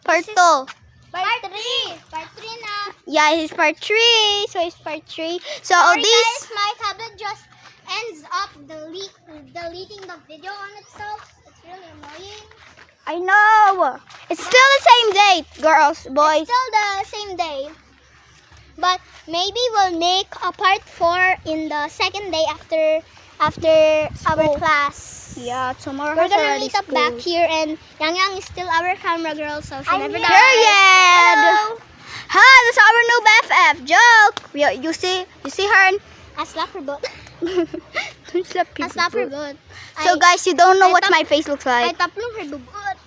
Part 2. Part 3. Part 3 na. Yeah, it's part 3. So it's part 3. So Sorry this. guys, my tablet just ends up deleting the video on itself. It's really annoying. I know. It's still the same date, girls, boys. It's still the same day. But maybe we'll make a part 4 in the second day after our class. Yeah, tomorrow. We're has gonna already meet up school. back here, and Yang Yang is still our camera girl, so she never dies. Period. Hello. Hi, that's our new BFF. Joke. You see her. I slap her butt. Don't slap I people. slap her butt. So guys, you don't know I what tap- my face looks I like. taplong her butt.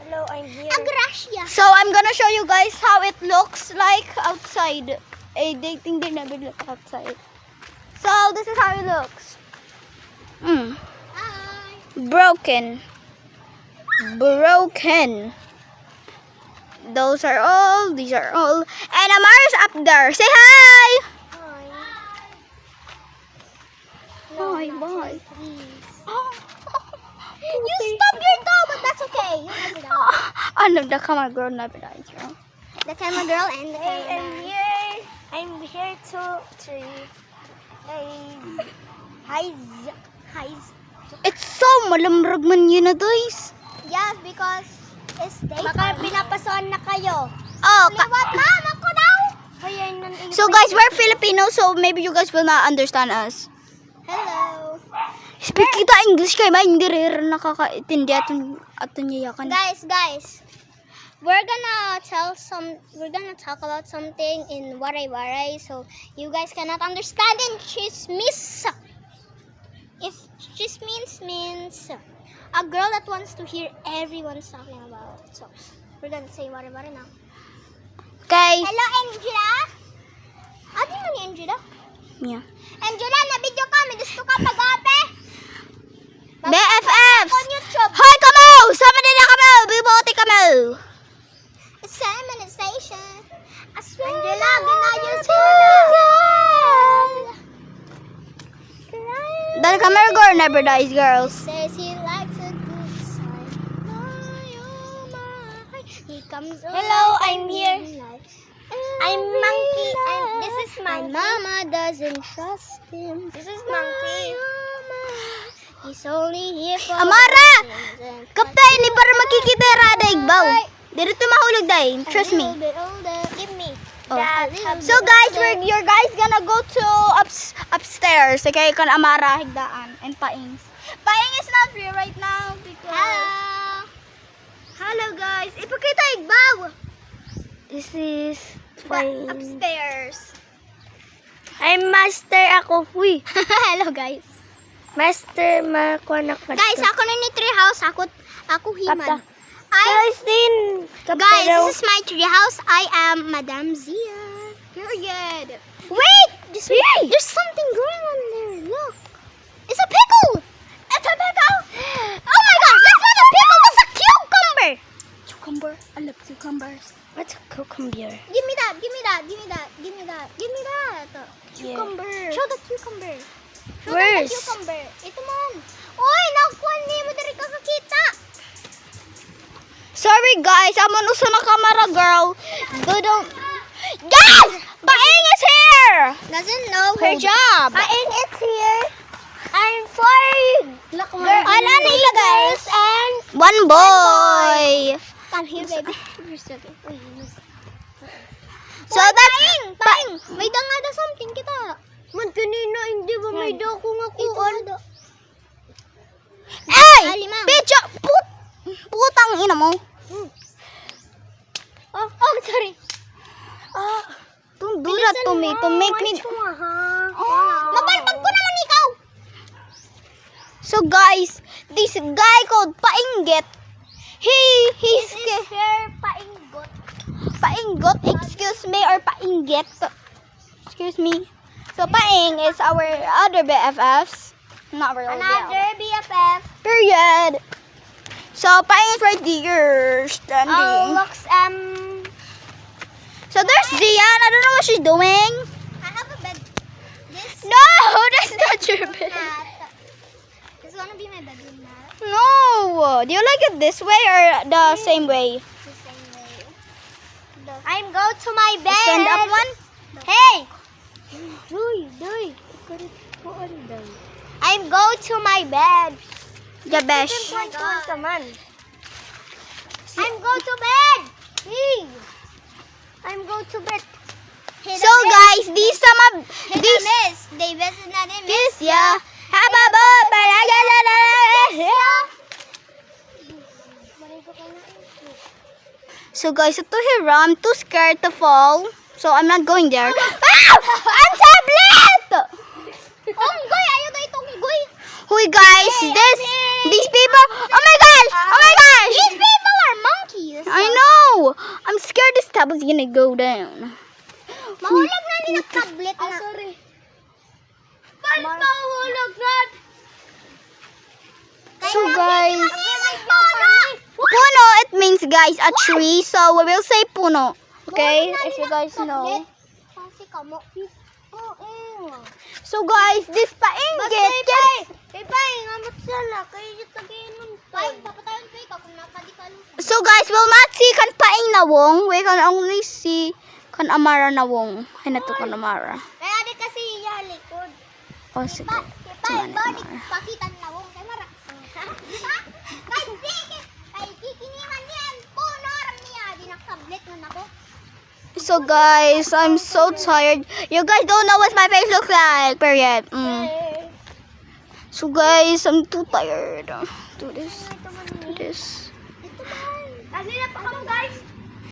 Hello, I'm here. Agracia. So I'm gonna show you guys how it looks like outside. They think they never look outside. So this is how it looks. Hi. Broken. Those are all. These are all. And Amara's up there. Say hi. Hi, bye. You stop your toe, but that's okay. You never die. Oh no, the camera girl never dies, bro. The camera girl and the Hey, camera I'm man. here. I'm here to Highs. It's so malamrag man yun na guys. Yes, because it's daytime. Baka pinapasoan na kayo. Oh, Liwat, ma'am! Ako daw! Kaya nang so guys, we're Filipino, so maybe you guys will not understand us. Hello. Speak kita English kay ba hindi rin nakakaintindi atong yayakan. Guys. We're gonna talk about something in waray-waray, so you guys cannot understand in chismis. If chismis means a girl that wants to hear everyone's talking about. So we're gonna say waray-waray now. Okay. Hello, Angela. Adi mo ni Angela? Yeah. Angela, na-video ka. May gusto ka pag-ape. BFFs! On YouTube. Hoy, kamo! Sama din na kamo! Bibote kamo! Examination. I swear. Angela, ginayos Oh mo na. The camera girl never dies, girls. Says he likes a good side. My, oh my. He comes Hello, around I'm here. like I'm every Monkey. night. This is My Monkey. mama doesn't trust him. This is Monkey. He's only here for Amara! lessons and Kaptay, ni para makikita raday baw. Dito mahulog day. Trust me. a little bit older. Give me. Oh. That. So guys, you're guys gonna go to upstairs. Okay, kan Amara higdaan and Paings. Paing is not free right now because Hello. Hello guys. Ipakita igbaw. This is Upstairs. I'm master ako. Uy. Hello guys. Master makuanak pa. Guys, ako na ni treehouse. Ako himan. Guys, din. Guys, this is my treehouse. I am Madam Zia. Period. Wait! There's something growing on there. Look. It's a pickle! It's a pickle! Oh my gosh, that's not a pickle, that's a cucumber! Cucumber. I love cucumbers. What's a cucumber? Give me that, give me that, give me that, give me that, give me that. Cucumber. Show the cucumber. Show Where's? the cucumber. Ito man. Uy, nakuha niya mo dari kakakita. Sorry guys, I'm on uso na camera girl. Don't. Yes! Paing is here! Doesn't know Her job. Paing it's here. I'm sorry. Look, Ano na ilagay? And One boy. Come here, baby. So that's Paing, may dangada something kita. man kanina hindi ba may daw ko nga kuan? Ay! Alimang. Bitch! Putang ina mo. Oh, sorry. Don't do that to me. To make me. Mabalbag ko naman ikaw. So guys, this guy called Painggit. He's Fair painggot. Paingot, excuse me, or Painggit. Excuse me. So Paing is our other BFFs. Not really. Another BFF. Period. So Paing is right there standing. Oh, looks, So there's Zian. I don't know what she's doing. I have a bed. This No, that's not your bed. mat. This is gonna be my bedroom mat. No. Do you like it this way or the same way? It's the same way. I'm go to my bed. Stand up one. Hey! Doy. Kuan daw. I'm go to my bed. Jabesh. man. I'm go to bed. Hey! I'm go to bed. So guys, these some of these Miss, they visit na din, this Miss. yeah. Hababo So guys, ito here, I'm too scared to fall, so I'm not going there. Ah! Ang tablet! Oh, goy, ayaw na itong goy. Hoy guys, these people. Oh my gosh! Oh my gosh! These people are monkeys. I know. I'm scared this tablet's gonna go down. Mahulog na din ang tablet na. Sorry. Mahulog na. So guys, Puno. puno it means guys a tree, so we will say puno. Okay, if you guys know. Kasi kamo. So guys, this painggit. Kay paing amot sala kay tagiinom Ay, papatayon ko ikaw kung nakadikalo. So guys, we'll not see kan paing na wong. We can only see kan amara na wong. Ay nato kan amara. Kaya di kasi iya likod. Oh sige. Kaya balik pakita na wong kay mara. Kay di kay kikiniman yan. Puno ram niya di nakablet na nako. So guys, I'm so tired. You guys don't know what my face looks like. Period. So guys, I'm too tired. Do this. Do this. Kanina pa kamo guys.